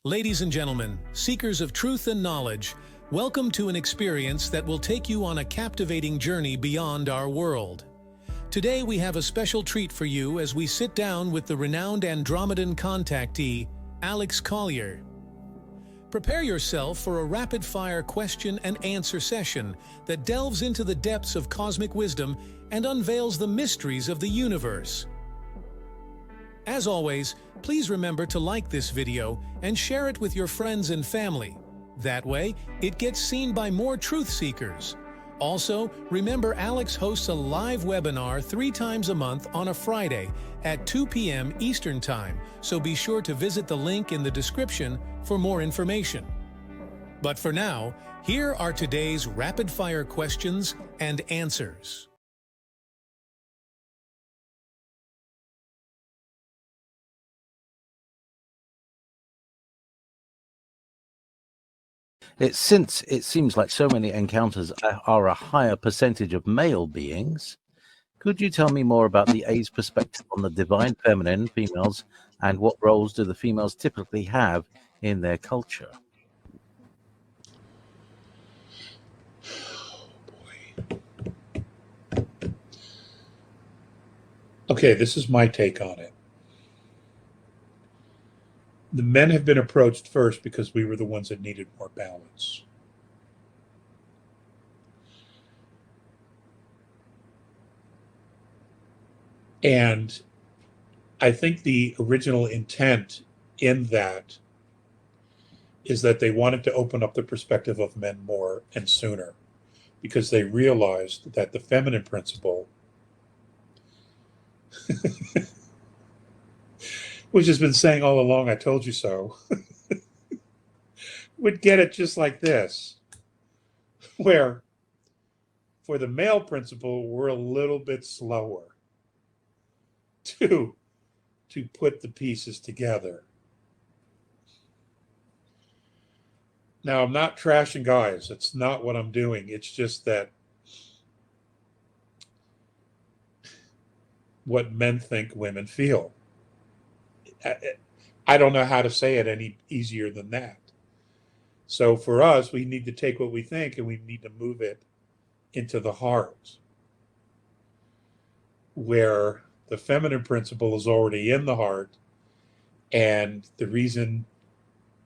Ladies and gentlemen, seekers of truth and knowledge, welcome to an experience that will take you on a captivating journey beyond our world. Today we have a special treat for you as we sit down with the renowned Andromedan contactee, Alex Collier. Prepare yourself for a rapid-fire question and answer session that delves into the depths of cosmic wisdom and unveils the mysteries of the universe. As always, please remember to like this video and share it with your friends and family. That way, it gets seen by more truth seekers. Also, remember Alex hosts a live webinar 3 times a month on a Friday at 2 p.m. Eastern Time, so be sure to visit the link in the description for more information. But for now, here are today's rapid-fire questions and answers. Since it seems like so many encounters are a higher percentage of male beings, could you tell me more about the A's perspective on the divine feminine females and what roles do the females typically have in their culture? Okay, this is my take on it. The men have been approached first because we were the ones that needed more balance. And I think the original intent in that is that they wanted to open up the perspective of men more and sooner because they realized that the feminine principle, which has been saying all along, I told you so, would get it just like this, where for the male principle, we're a little bit slower to put the pieces together. Now, I'm not trashing guys. That's not what I'm doing. It's just that what men think women feel. I don't know how to say it any easier than that. So for us, we need to take what we think and we need to move it into the heart, where the feminine principle is already in the heart. And the reason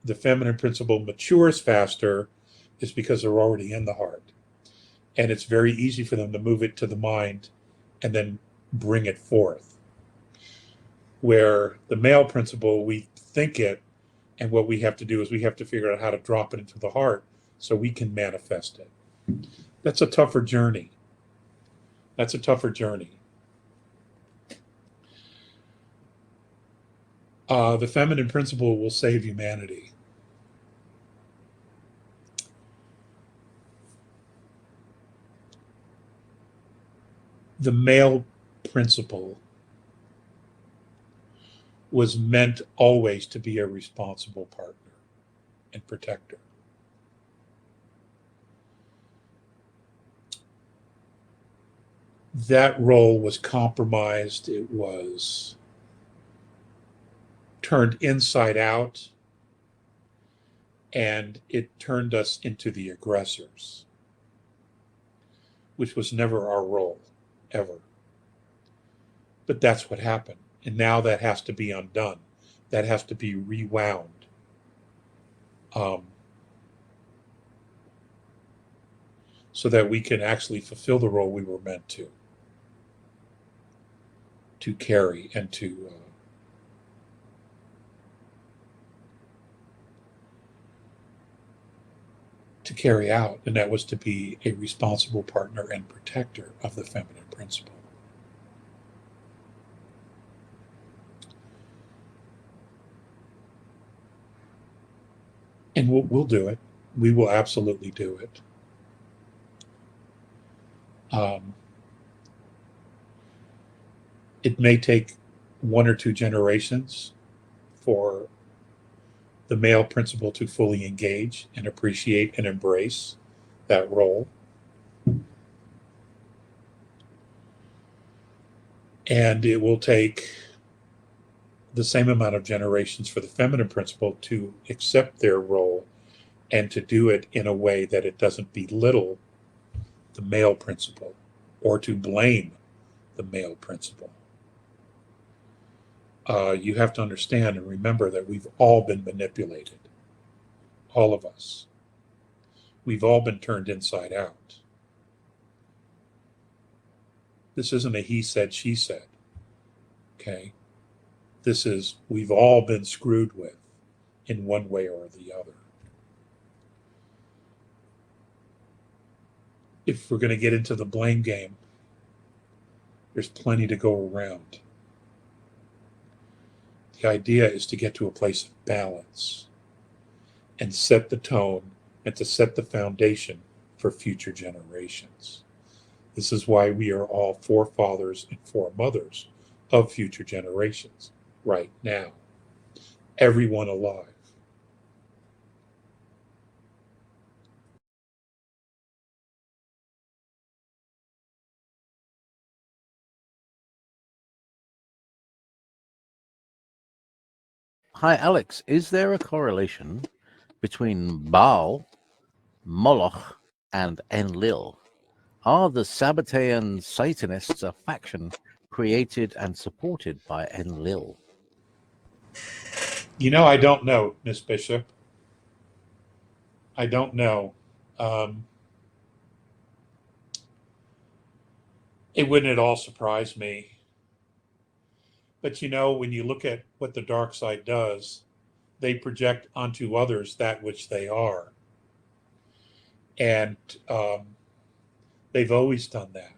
the feminine principle matures faster is because they're already in the heart. And it's very easy for them to move it to the mind and then bring it forth. Where the male principle, we think it, and what we have to do is we have to figure out how to drop it into the heart so we can manifest it. That's a tougher journey. That's a tougher journey. The feminine principle will save humanity. The male principle was meant always to be a responsible partner and protector. That role was compromised. It was turned inside out, and it turned us into the aggressors, which was never our role, ever. But that's what happened. And now that has to be undone. That has to be rewound. So that we can actually fulfill the role we were meant to carry and to carry out, and that was to be a responsible partner and protector of the feminine principle. And we'll do it. We will absolutely do it. It may take 1 or 2 generations for the male principle to fully engage and appreciate and embrace that role. And it will take the same amount of generations for the feminine principle to accept their role and to do it in a way that it doesn't belittle the male principle or to blame the male principle. You have to understand and remember that we've all been manipulated. All of us. We've all been turned inside out. This isn't a he said, she said. Okay? This is, we've all been screwed with in one way or the other. If we're going to get into the blame game, there's plenty to go around. The idea is to get to a place of balance and set the tone and to set the foundation for future generations. This is why we are all forefathers and foremothers of future generations right now. Everyone alive. Hi, Alex. Is there a correlation between Baal, Moloch, and Enlil? Are the Sabbatean Satanists a faction created and supported by Enlil? You know, I don't know, Miss Bishop. I don't know. It wouldn't at all surprise me. But you know, when you look at what the dark side does, they project onto others that which they are. And they've always done that.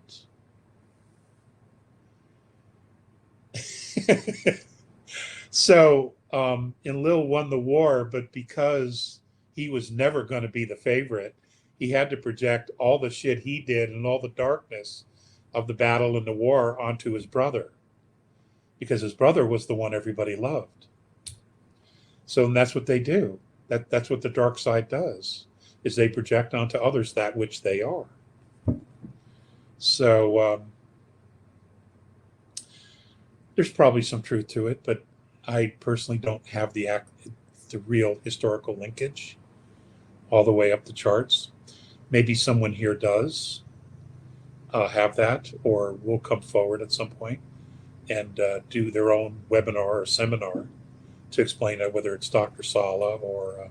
So Enlil won the war, but because he was never going to be the favorite, he had to project all the shit he did and all the darkness of the battle and the war onto his brother, because his brother was the one everybody loved. So that's what they do. That's what the dark side does, is they project onto others that which they are. So there's probably some truth to it, but I personally don't have the real historical linkage all the way up the charts. Maybe someone here does have that, or will come forward at some point and do their own webinar or seminar to explain it, whether it's Dr. Sala or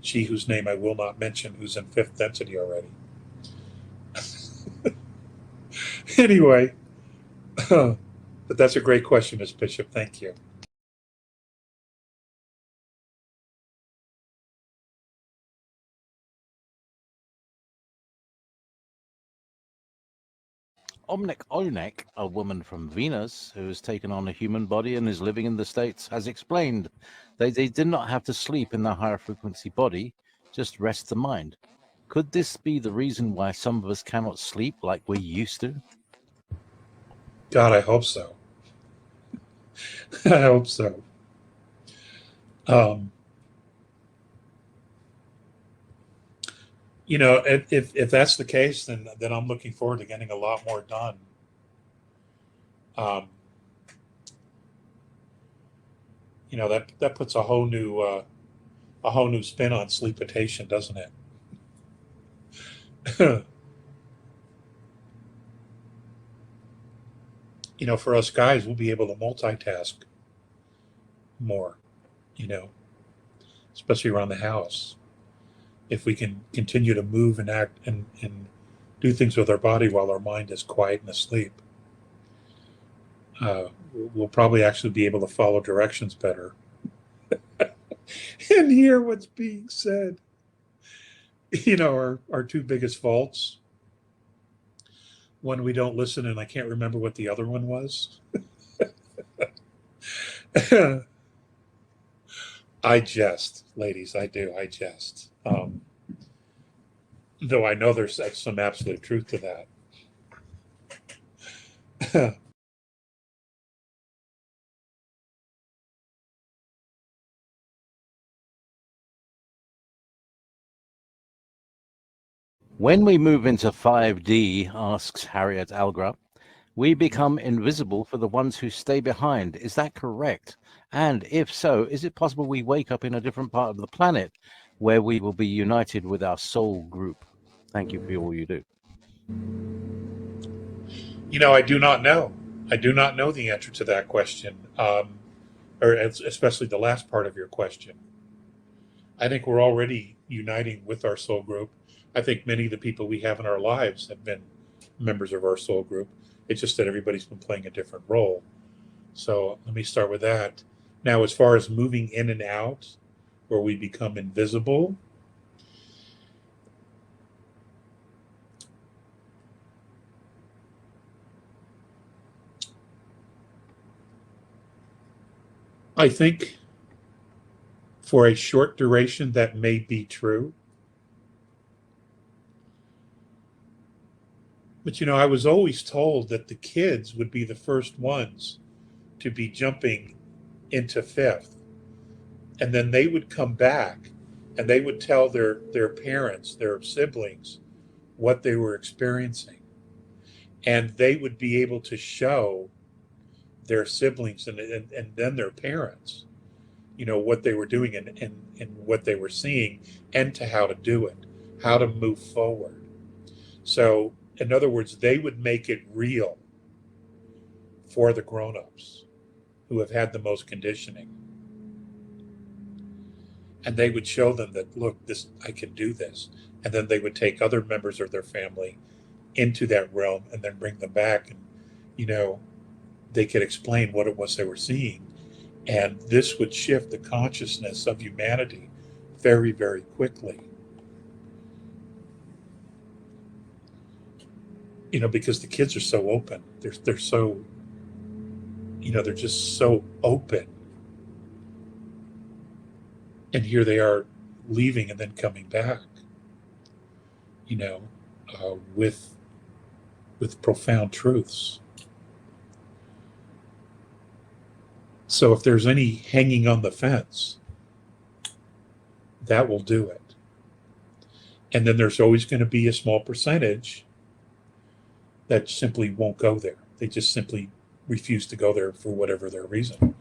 she whose name I will not mention, who's in fifth density already. Anyway, but that's a great question, Ms. Bishop. Thank you. Omnek Olnek, a woman from Venus who has taken on a human body and is living in the States, has explained that they did not have to sleep in their higher frequency body, just rest the mind. Could this be the reason why some of us cannot sleep like we used to? God, I hope so. I hope so. You know, if that's the case, then I'm looking forward to getting a lot more done. Um, you know, that puts a whole new spin on sleepitation, doesn't it? You know, for us guys, we'll be able to multitask more. You know, especially around the house, if we can continue to move and act and do things with our body while our mind is quiet and asleep. We'll probably actually be able to follow directions better and hear what's being said. You know, our two biggest faults. One, we don't listen, and I can't remember what the other one was. I jest, ladies. I do. I jest. Though I know there's some absolute truth to that. When we move into 5D, asks Harriet Algra, We become invisible for the ones who stay behind. Is that correct? And if so, is it possible we wake up in a different part of the planet where we will be united with our soul group? Thank you for all you do. I do not know. I do not know the answer to that question, or especially the last part of your question. I think we're already uniting with our soul group. I think many of the people we have in our lives have been members of our soul group. It's just that everybody's been playing a different role. So let me start with that. Now, as far as moving in and out, where we become invisible, I think for a short duration that may be true. But I was always told that the kids would be the first ones to be jumping into fifth. And then they would come back and they would tell their parents, their siblings, what they were experiencing. And they would be able to show their siblings and then their parents, what they were doing and what they were seeing and to how to do it, how to move forward. So, in other words, they would make it real for the grown-ups who have had the most conditioning. And they would show them that, look, I can do this. And then they would take other members of their family into that realm and then bring them back. And, they could explain what it was they were seeing. And this would shift the consciousness of humanity very, very quickly. Because the kids are so open. They're so, they're just so open. And here they are leaving and then coming back, with profound truths. So if there's any hanging on the fence, that will do it. And then there's always going to be a small percentage that simply won't go there. They just simply refuse to go there for whatever their reason.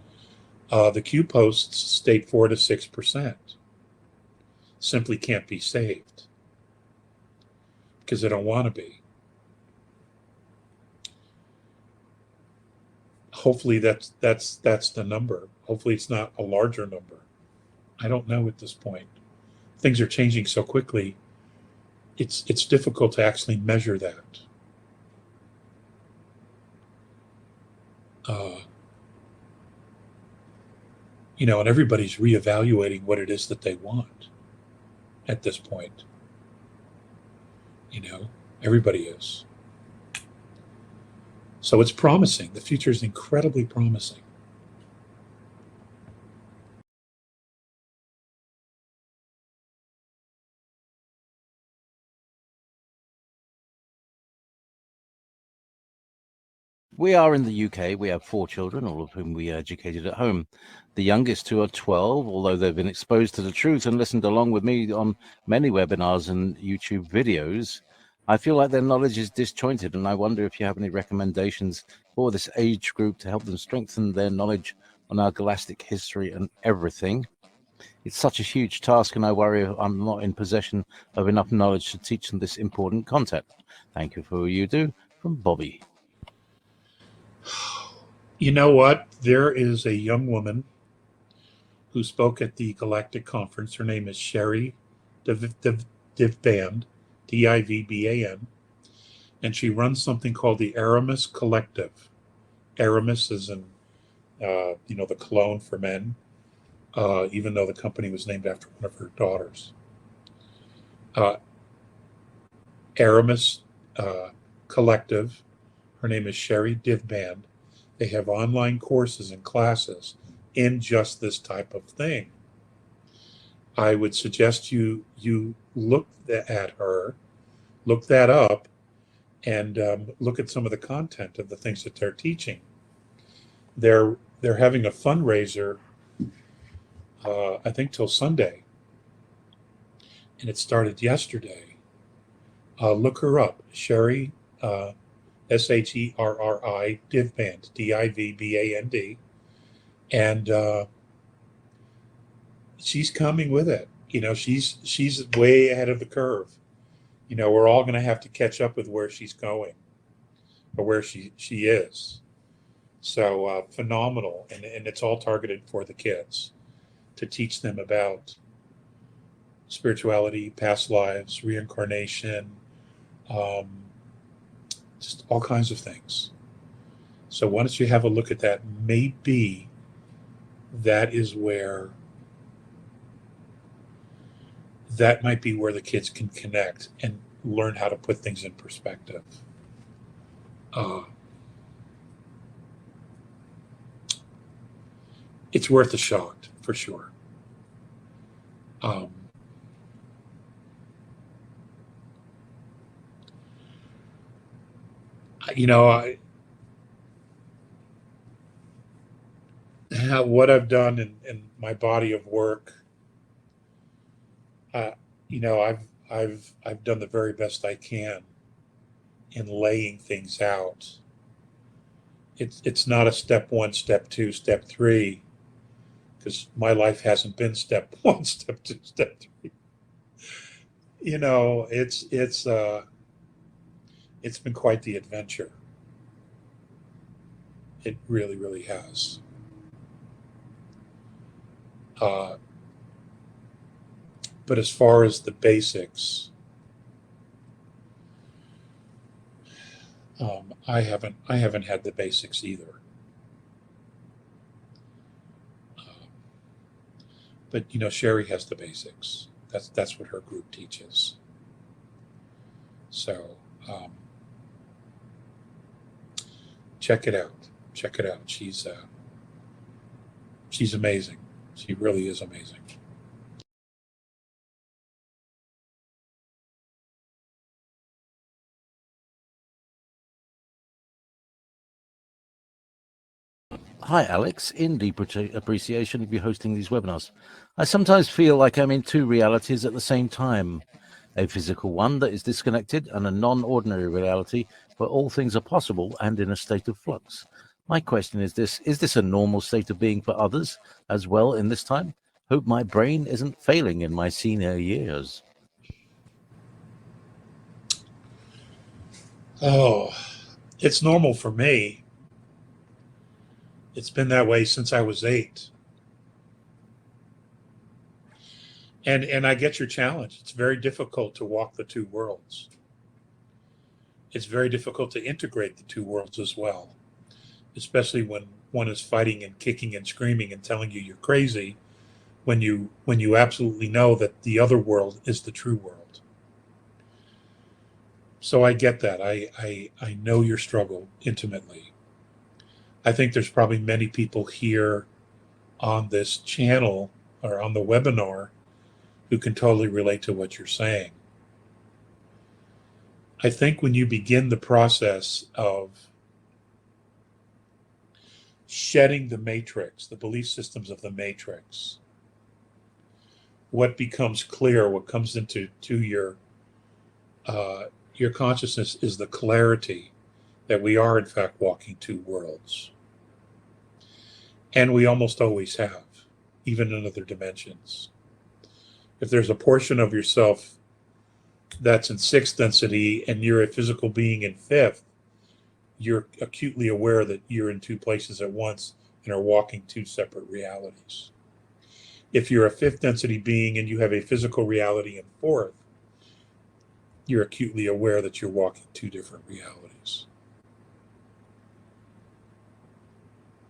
The Q posts state 4 to 6% simply can't be saved because they don't want to be. Hopefully that's the number. Hopefully it's not a larger number. I don't know at this point. Things are changing so quickly. It's difficult to actually measure that. And everybody's reevaluating what it is that they want at this point. Everybody is. So it's promising. The future is incredibly promising. We are in the UK. We have 4 children, all of whom we educated at home. The youngest 2 are 12, although they've been exposed to the truth and listened along with me on many webinars and YouTube videos. I feel like their knowledge is disjointed, and I wonder if you have any recommendations for this age group to help them strengthen their knowledge on our galactic history and everything. It's such a huge task, and I worry I'm not in possession of enough knowledge to teach them this important concept. Thank you for all you do. From Bobby. You know what? There is a young woman who spoke at the Galactic Conference. Her name is Sherry Divban, Divban, and she runs something called the Aramis Collective. Aramis is in, the cologne for men, even though the company was named after one of her daughters. Aramis Collective. Her name is Sherry Divban. They have online courses and classes in just this type of thing. I would suggest you look at her, look that up, and look at some of the content of the things that they're teaching. They're having a fundraiser, I think till Sunday, and it started yesterday. Look her up, Sherry Sherri, Divband, Divband. And she's coming with it. She's way ahead of the curve. We're all going to have to catch up with where she's going or where she is. So phenomenal. And it's all targeted for the kids to teach them about spirituality, past lives, reincarnation, um, just all kinds of things. So why don't you have a look at that? Maybe that might be where the kids can connect and learn how to put things in perspective. It's worth a shot for sure. What I've done in my body of work, I've done the very best I can in laying things out. It's not a step 1, step 2, step 3, because my life hasn't been step 1, step 2, step 3. It's been quite the adventure. It really, really has. But as far as the basics, I haven't had the basics either. But Sherri has the basics. That's what her group teaches. So check it out. Check it out. She's amazing. She really is amazing. Hi, Alex. In deep appreciation of you hosting these webinars. I sometimes feel like I'm in two realities at the same time. A physical one that is disconnected and a non-ordinary reality where all things are possible and in a state of flux. My question is this a normal state of being for others as well in this time? Hope my brain isn't failing in my senior years. Oh, it's normal for me. It's been that way since I was 8. And I get your challenge. It's very difficult to walk the two worlds. It's very difficult to integrate the two worlds as well, especially when one is fighting and kicking and screaming and telling you you're crazy when you absolutely know that the other world is the true world. So I get that. I know your struggle intimately. I think there's probably many people here on this channel or on the webinar who can totally relate to what you're saying. I think when you begin the process of shedding the matrix, the belief systems of the matrix, what becomes clear, what comes into your consciousness is the clarity that we are in fact walking two worlds. And we almost always have, even in other dimensions. If there's a portion of yourself that's in 6th density and you're a physical being in 5th, you're acutely aware that you're in two places at once and are walking two separate realities. If you're a 5th density being and you have a physical reality in 4th, you're acutely aware that you're walking two different realities.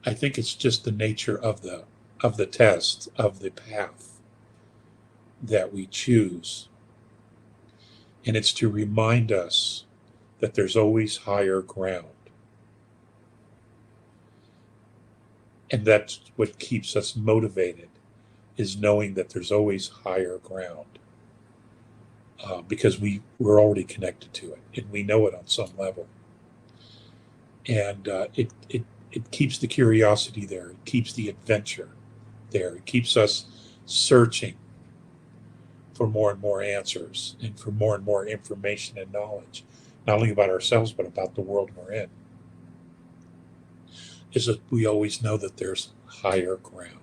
I think it's just the nature of the test, of the path that we choose. And it's to remind us that there's always higher ground. And that's what keeps us motivated, is knowing that there's always higher ground. Because we're already connected to it, and we know it on some level. And it keeps the curiosity there. It keeps the adventure there. It keeps us searching for more and more answers and for more and more information and knowledge. not only about ourselves, but about the world we're in, is that we always know that there's higher ground.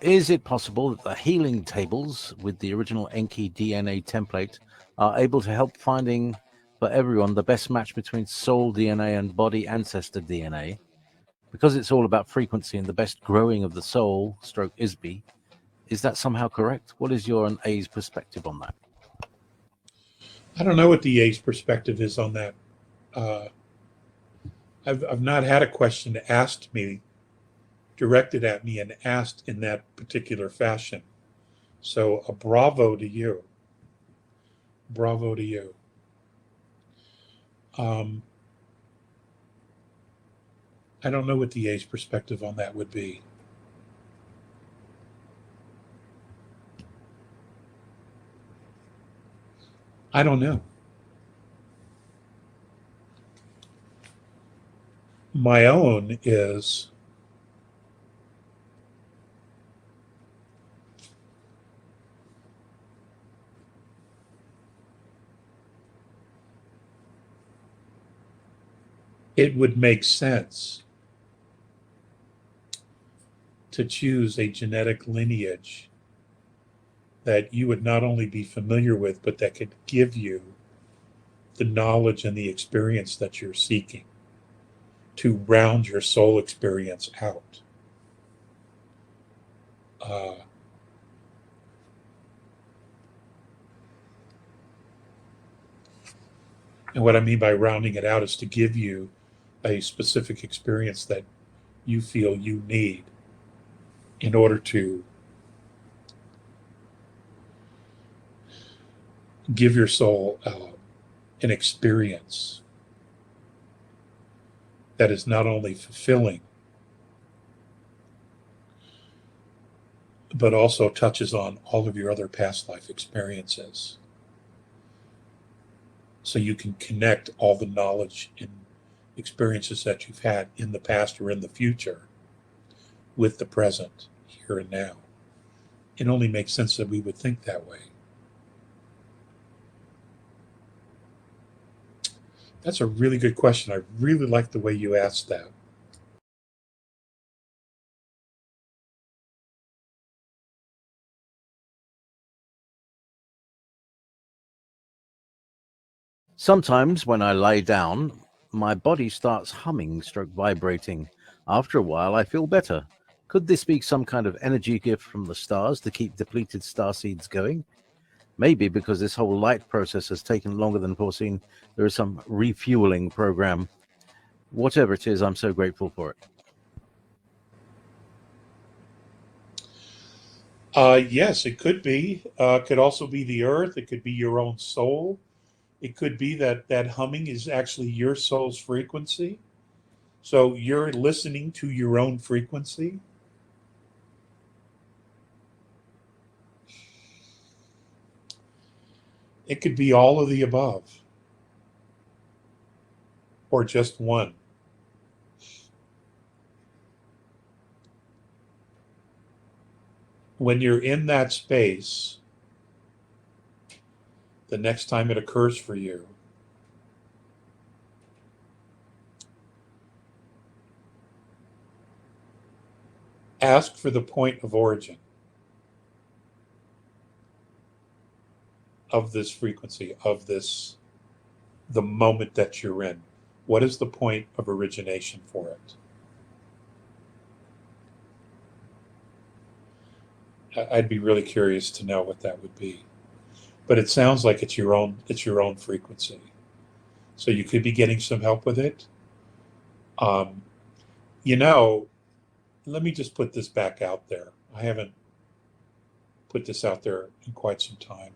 Is it possible that the healing tables with the original Enki DNA template are able to help finding for everyone the best match between soul DNA and body ancestor DNA? Because it's all about frequency and the best growing of the soul stroke ISB. Is that somehow correct? What is your and A's perspective on that? I don't know what the A's perspective is on that. Uh, I've not had a question asked me, directed at me, and asked in that particular fashion. So a bravo to you. Bravo to you. I don't know what the A's perspective on that would be. I don't know. My own is it would make sense to choose a genetic lineage that you would not only be familiar with, but that could give you the knowledge and the experience that you're seeking to round your soul experience out. And what I mean by rounding it out is to give you a specific experience that you feel you need in order to give your soul an experience that is not only fulfilling, but also touches on all of your other past life experiences. So you can connect all the knowledge and experiences that you've had in the past or in the future with the present, here and now. It only makes sense that we would think that way. That's a really good question. I really like the way you asked that. Sometimes when I lie down, my body starts humming stroke vibrating. After a while, I feel better. Could this be some kind of energy gift from the stars to keep depleted starseeds going? Maybe because this whole light process has taken longer than foreseen, there is some refueling program. Whatever it is, I'm so grateful for it. Yes, it could be. It could also be the earth. It could be your own soul. It could be that that humming is actually your soul's frequency. So you're listening to your own frequency. It could be all of the above or just one. When you're in that space, the next time it occurs for you, ask for the point of origin of this frequency, of this, the moment that you're in. What is the point of origination for it? I'd be really curious to know what that would be. But it sounds like it's your own frequency. So you could be getting some help with it. Um, you know, let me just put this back out there. I haven't put this out there in quite some time.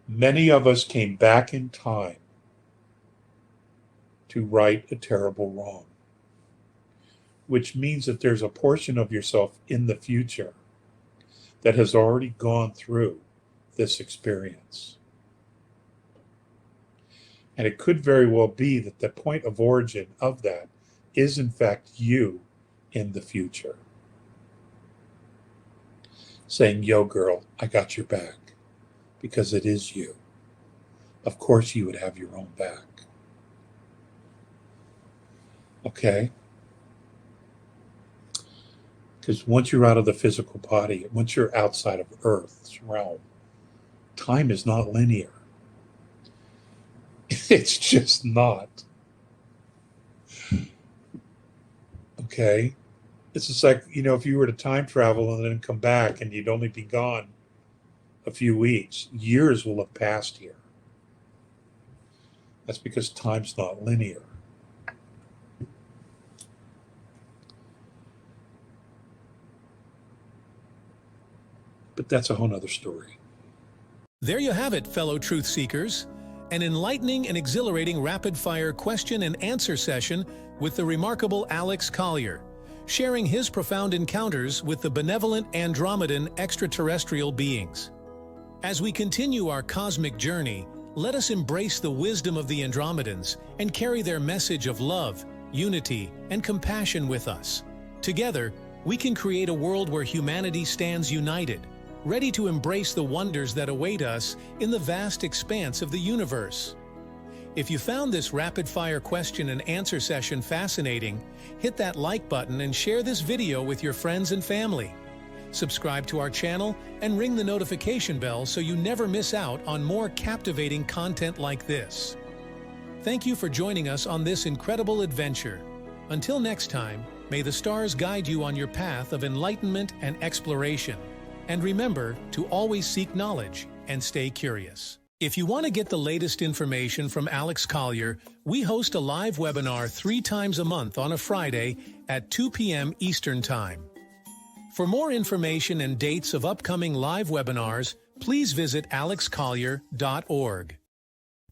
Many of us came back in time to right a terrible wrong, which means that there's a portion of yourself in the future that has already gone through this experience. And it could very well be that the point of origin of that is in fact you in the future, saying, yo, girl, I got your back, because it is you. Of course you would have your own back. Okay? Because once you're out of the physical body, once you're outside of Earth's realm, time is not linear. It's just not. Okay? It's just like, if you were to time travel and then come back and you'd only be gone a few weeks, years will have passed here. That's because time's not linear. But that's a whole nother story. There you have it, fellow truth seekers. An enlightening and exhilarating rapid-fire question and answer session with the remarkable Alex Collier, sharing his profound encounters with the benevolent Andromedan extraterrestrial beings. As we continue our cosmic journey, let us embrace the wisdom of the Andromedans and carry their message of love, unity, and compassion with us. Together, we can create a world where humanity stands united, ready to embrace the wonders that await us in the vast expanse of the universe. If you found this rapid-fire question and answer session fascinating, hit that like button and share this video with your friends and family. Subscribe to our channel and ring the notification bell so you never miss out on more captivating content like this. Thank you for joining us on this incredible adventure. Until next time, may the stars guide you on your path of enlightenment and exploration. And remember to always seek knowledge and stay curious. If you want to get the latest information from Alex Collier, we host a live webinar 3 times a month on a Friday at 2 p.m. Eastern Time. For more information and dates of upcoming live webinars, please visit alexcollier.org.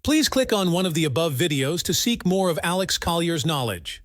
Please click on one of the above videos to seek more of Alex Collier's knowledge.